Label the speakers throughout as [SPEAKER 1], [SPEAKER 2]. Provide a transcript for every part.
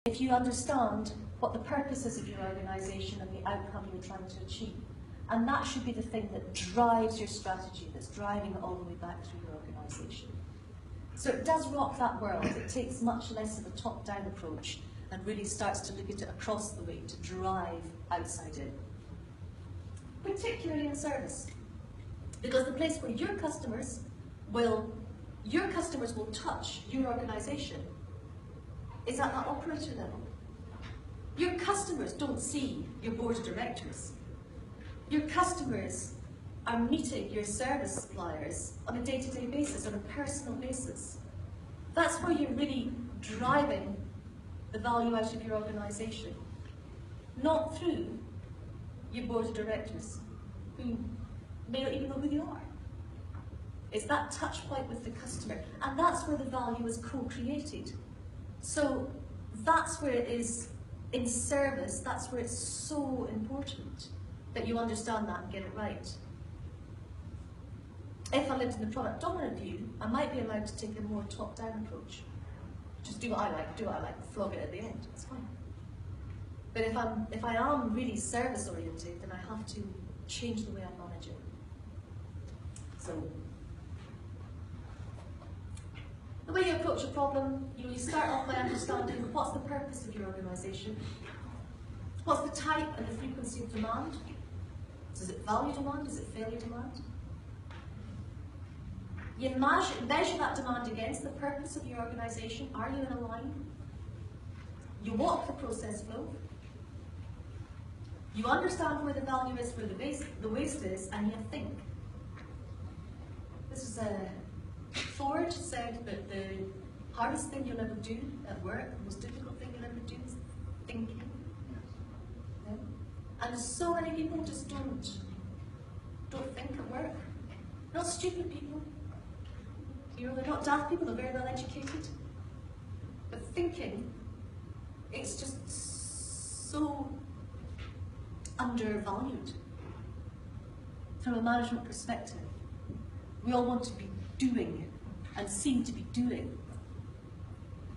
[SPEAKER 1] if you understand what the purpose is of your organisation and the outcome you're trying to achieve. And that should be the thing that drives your strategy, that's driving it all the way back through your organisation. So it does rock that world. It takes much less of a top-down approach and really starts to look at it across the way to drive outside in. Particularly in service. Because the place where your customers will touch your organisation is at that operator level. Your customers don't see your board of directors. Your customers are meeting your service suppliers on a day-to-day basis, on a personal basis. That's where you're really driving the value out of your organisation, not through your board of directors, who may not even know who they are. It's that touch point with the customer, and that's where the value is co-created. So that's where it is in service, that's where it's so important that you understand that and get it right. If I lived in the product dominant view, I might be allowed to take a more top-down approach. Just do what I like, flog it at the end, it's fine. But if I am really service-oriented, then I have to change the way I manage it. So, the way you approach a problem, you start off by understanding what's the purpose of your organisation, what's the type and the frequency of demand. Is it value demand? Is it failure demand? You measure that demand against the purpose of your organisation. Are you in a line? You walk the process flow. You understand where the value is, where the waste is, and you think. This is Ford said that the hardest thing you'll ever do at work, the most difficult thing you'll ever do is thinking. Yeah? And so many people just don't think at work. Not stupid people. You know, they're not daft people, they're very well educated. But thinking, it's just so undervalued from a management perspective. We all want to be doing and seem to be doing.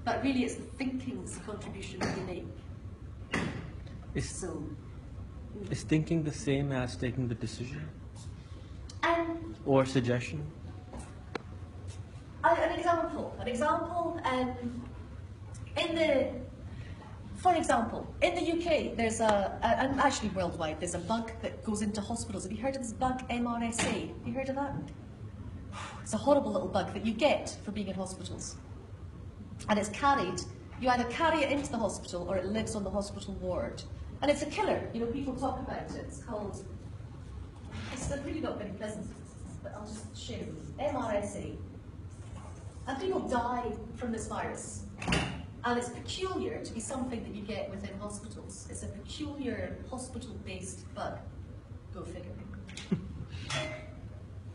[SPEAKER 1] But really it's the thinking's contribution that you make.
[SPEAKER 2] Is thinking the same as taking the decision? Or suggestion?
[SPEAKER 1] An example, for example, in the UK, there's and actually worldwide, there's a bug that goes into hospitals. Have you heard of this bug, MRSA? Have you heard of that? It's a horrible little bug that you get for being in hospitals. And it's carried, you either carry it into the hospital or it lives on the hospital ward. And it's a killer, you know, people talk about it. It's really not very pleasant, but I'll just share it with you. MRSA. And people die from this virus. And it's peculiar to be something that you get within hospitals. It's a peculiar hospital-based bug. Go figure.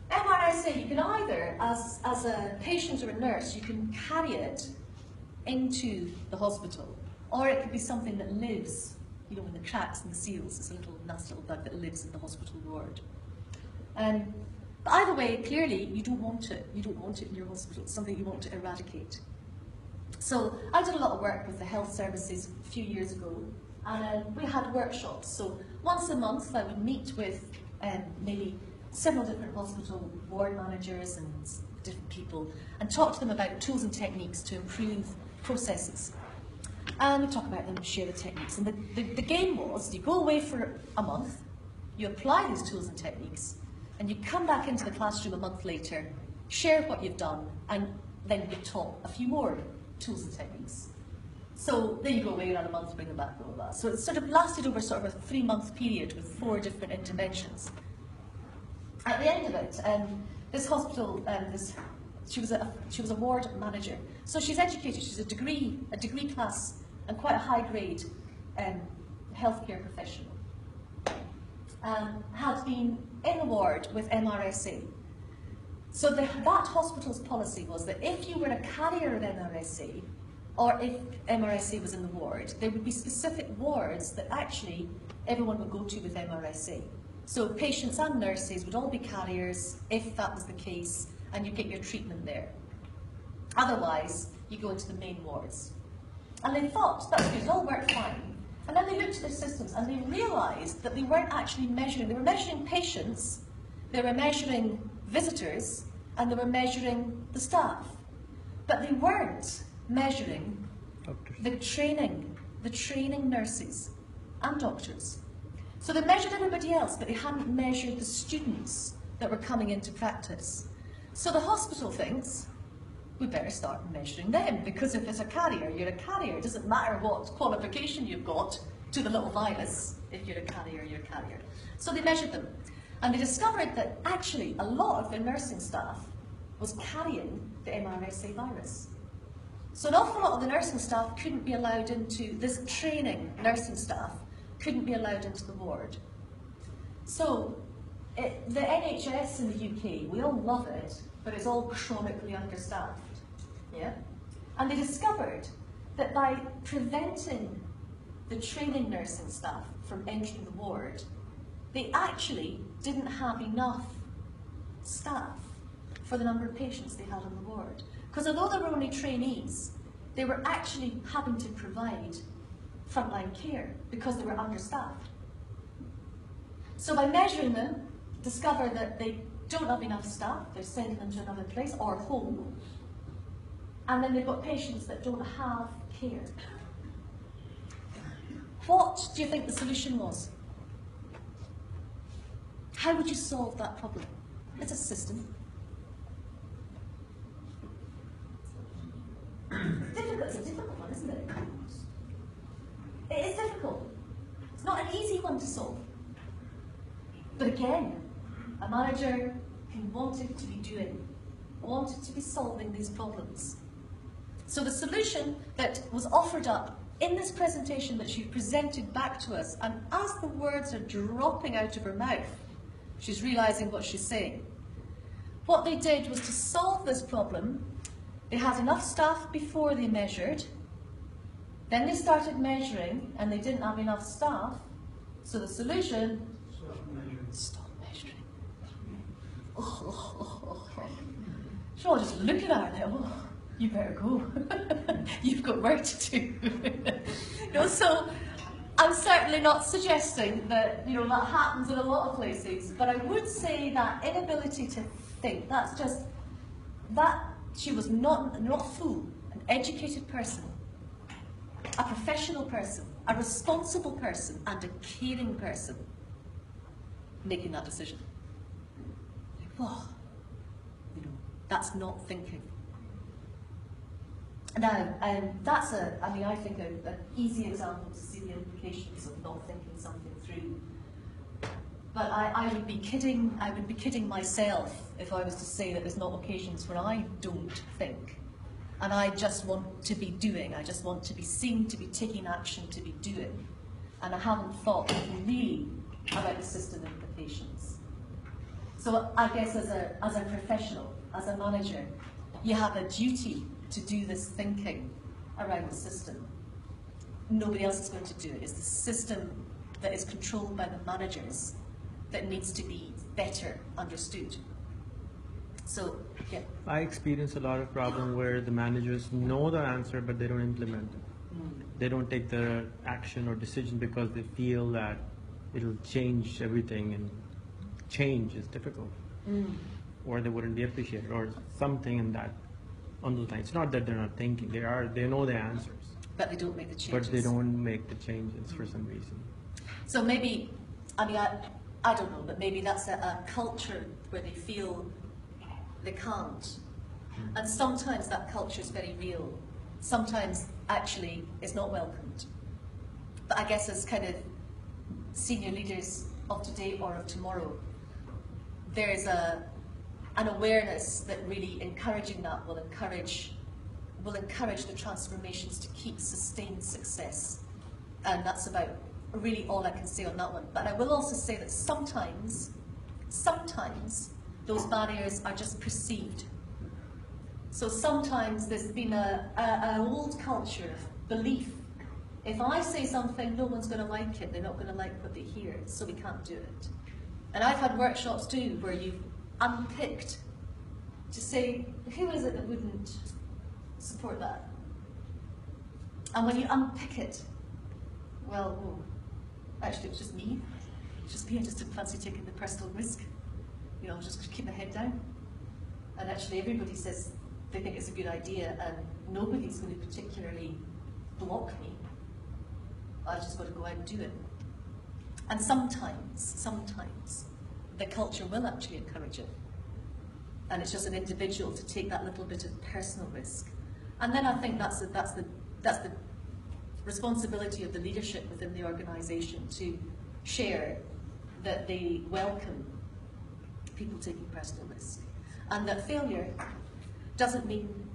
[SPEAKER 1] MRSA, you can either, as a patient or a nurse, you can carry it into the hospital, or it could be something that lives, you know, in the cracks and the seals. It's a little nasty little bug that lives in the hospital ward. But either way, clearly, you don't want it. You don't want it in your hospital. It's something you want to eradicate. So I did a lot of work with the health services a few years ago, and we had workshops. So once a month, I would meet with maybe several different hospital ward managers and different people and talk to them about tools and techniques to improve processes. And we talk about them, share the techniques. And the game was, you go away for a month, you apply these tools and techniques, and you come back into the classroom a month later, share what you've done, and then get taught a few more tools and techniques. So then you go away another month, bring them back, blah, blah, blah. So it sort of lasted over sort of a 3-month period with 4 different interventions. At the end of it, this hospital, she was a ward manager. So she's educated, she's a degree class and quite a high grade healthcare professional. Had been in the ward with MRSA. So that hospital's policy was that if you were a carrier of MRSA, or if MRSA was in the ward, there would be specific wards that actually everyone would go to with MRSA. So patients and nurses would all be carriers if that was the case, and you get your treatment there. Otherwise, you go into the main wards. And they thought, that's good, it all worked fine. And then they looked at their systems and they realised that they weren't actually measuring. They were measuring patients, they were measuring visitors, and they were measuring the staff. But they weren't measuring the training nurses and doctors. So they measured everybody else, but they hadn't measured the students that were coming into practice. So the hospital thinks, we better start measuring them, because if it's a carrier, you're a carrier. It doesn't matter what qualification you've got to the little virus. If you're a carrier, you're a carrier. So they measured them, and they discovered that actually a lot of their nursing staff was carrying the MRSA virus. So an awful lot of the nursing staff couldn't be allowed into, this training nursing staff couldn't be allowed into the ward. So the NHS in the UK, we all love it, but it's all chronically understaffed. Yeah? And they discovered that by preventing the training nursing staff from entering the ward, they actually didn't have enough staff for the number of patients they had on the ward. Because although they were only trainees, they were actually having to provide frontline care because they were understaffed. So by measuring them, discover that they don't have enough staff, they're sending them to another place or home, and then they've got patients that don't have care. What do you think the solution was? How would you solve that problem? It's a system. It's a difficult one, isn't it? It is difficult. It's not an easy one to solve. But again, a manager who wanted to be doing, wanted to be solving these problems. So the solution that was offered up in this presentation that she presented back to us, and as the words are dropping out of her mouth, she's realising what she's saying. What they did was to solve this problem. They had enough staff before they measured, then they started measuring and they didn't have enough staff, so the solution, stop measuring. Sure, just look at her now. Oh, you better go. You've got work to do. So I'm certainly not suggesting that that happens in a lot of places, but I would say that inability to think, that's just that she was not a fool, an educated person, a professional person, a responsible person, and a caring person making that decision. Whoa, that's not thinking. Now, that's I think an easy example to see the implications of not thinking something through. But I would be kidding myself if I was to say that there's not occasions where I don't think. And I just want to be doing, I just want to be seen, to be taking action, to be doing. And I haven't thought really about the system implications. So I guess as a professional, as a manager, you have a duty to do this thinking around the system. Nobody else is going to do it. It's the system that is controlled by the managers that needs to be better understood. So, yeah.
[SPEAKER 2] I experience a lot of problem where the managers know the answer, but they don't implement it. They don't take the action or decision because they feel that it'll change everything, and change is difficult. Or they wouldn't be appreciated, or something in that on those lines. It's not that they're not thinking; they know the answers,
[SPEAKER 1] but they don't make the changes.
[SPEAKER 2] But they don't make the changes for some reason.
[SPEAKER 1] So maybe, I don't know, but maybe that's a culture where they feel they can't. And sometimes that culture is very real. Sometimes, actually, it's not welcomed. But I guess as kind of senior leaders of today or of tomorrow, there is an awareness that really encouraging that will encourage the transformations to keep sustained success. And that's about really all I can say on that one. But I will also say that sometimes those barriers are just perceived. So sometimes there's been an old culture of belief. If I say something, no one's going to like it. They're not going to like what they hear, so we can't do it. And I've had workshops too where you've unpicked to say, who is it that wouldn't support that? And when you unpick it, well, actually it was just me. It's just me, I just didn't fancy taking the personal risk. You know, I was just going to keep my head down. And actually everybody says they think it's a good idea and nobody's going to particularly block me. I just got to go out and do it. And sometimes, the culture will actually encourage it. And it's just an individual to take that little bit of personal risk. And then I think that's the responsibility of the leadership within the organisation to share that they welcome people taking personal risk. And that failure doesn't mean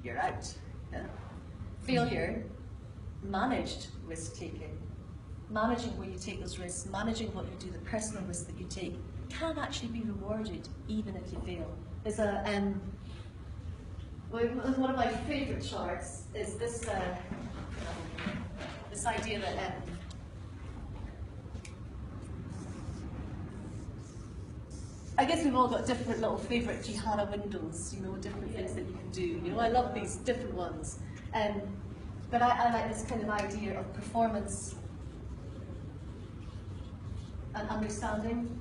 [SPEAKER 1] you're out. Yeah? Failure, managed risk-taking, managing where you take those risks, managing what you do, the personal risk that you take, can actually be rewarded even if you fail. There's one of my favourite charts is this this idea that I guess we've all got different little favourite Jihana windows, you know, different things that you can do. You know, I love these different ones. But I like this kind of idea of performance and understanding.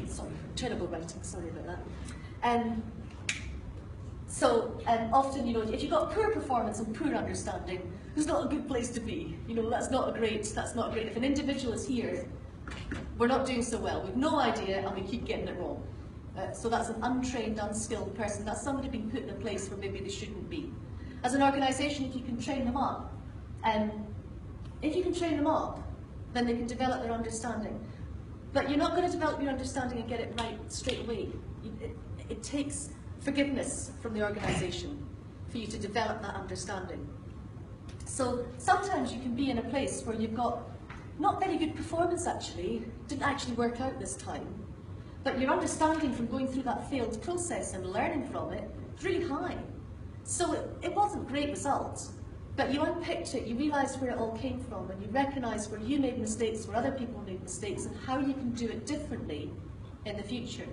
[SPEAKER 1] Sorry, terrible writing, sorry about that. So often, you know, if you've got poor performance and poor understanding, it's not a good place to be. You know, that's not great. If an individual is here, we're not doing so well. We've no idea and we keep getting it wrong. So that's an untrained, unskilled person. That's somebody being put in a place where maybe they shouldn't be. As an organisation, if you can train them up, then they can develop their understanding. But you're not going to develop your understanding and get it right straight away. It takes forgiveness from the organisation for you to develop that understanding. So sometimes you can be in a place where you've got not very good performance actually, didn't actually work out this time, but your understanding from going through that failed process and learning from it is really high. So it wasn't great results, but you unpicked it, you realised where it all came from, and you recognised where you made mistakes, where other people made mistakes, and how you can do it differently in the future.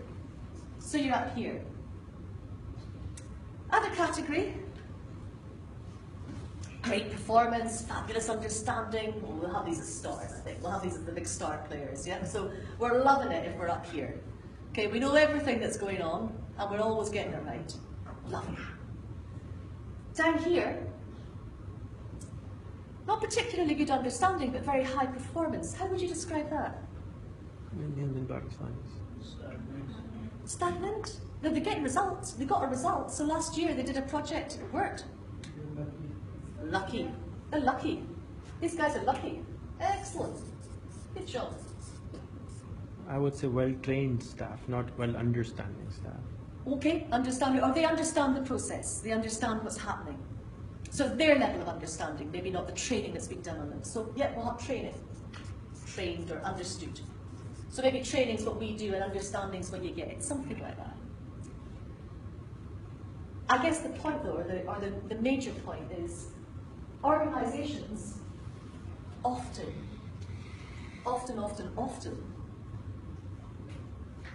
[SPEAKER 1] So you're up here. Other category, great performance, fabulous understanding. Well, we'll have these as stars, I think. We'll have these as the big star players, yeah? So we're loving it if we're up here. Okay, we know everything that's going on, and we're always getting it right. Loving it. Down here, not particularly good understanding, but very high performance. How would you describe that?
[SPEAKER 2] Indians and Pakistanis.
[SPEAKER 1] Stagnant? They're getting results. They got a result. So last year they did a project, it worked. Lucky. They're lucky. These guys are lucky. Excellent. Good job.
[SPEAKER 2] I would say well-trained staff, not well-understanding staff.
[SPEAKER 1] Okay, understanding, or they understand the process. They understand what's happening. So their level of understanding, maybe not the training that's been done on them. So yeah, we'll have training. Trained or understood. So maybe training's what we do and understanding's what you get. It's something like that. I guess the point though, or the major point is, organisations often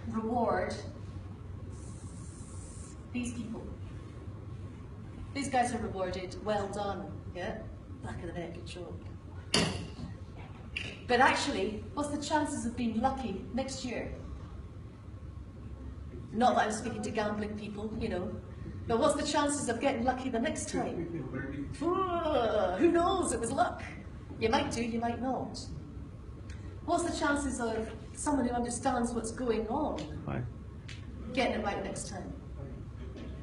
[SPEAKER 1] reward these people. These guys are rewarded, well done, yeah? Back of the neck, good job. But actually, what's the chances of being lucky next year? Not that I'm speaking to gambling people, you know, but what's the chances of getting lucky the next time? Who knows? It was luck. You might do, you might not. What's the chances of someone who understands what's going on getting it right next time?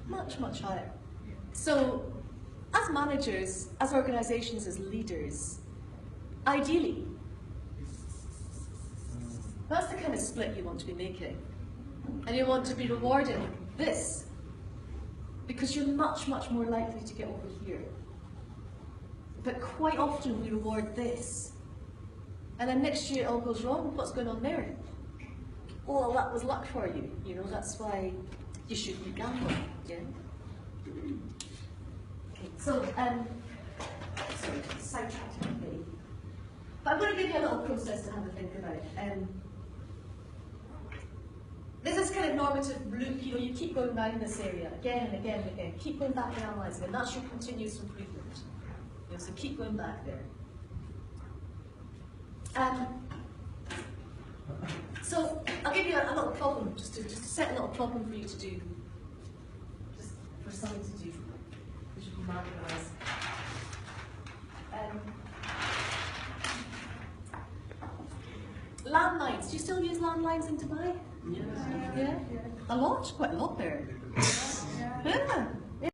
[SPEAKER 1] Much, much higher. So, as managers, as organisations, as leaders, ideally, that's the kind of split you want to be making. And you want to be rewarding this, because you're much, much more likely to get over here. But quite often we reward this. And then next year it all goes wrong. What's going on there? Oh, that was luck for you. You know, that's why you shouldn't be gambling. Yeah? Okay, so, sorry, sidetracked me. But I'm going to give you a little process to have a think about. This is kind of normative loop, you keep going down this area again and again and again. Keep going back and analysing, and that's your continuous improvement. So keep going back there. So I'll give you a little problem, just to set a little problem for you to do, just for something to do, which you can marginalise. Landlines. Do you still use landlines in Dubai?
[SPEAKER 3] Yes.
[SPEAKER 1] Yeah? A lot? Quite a lot there. Yeah.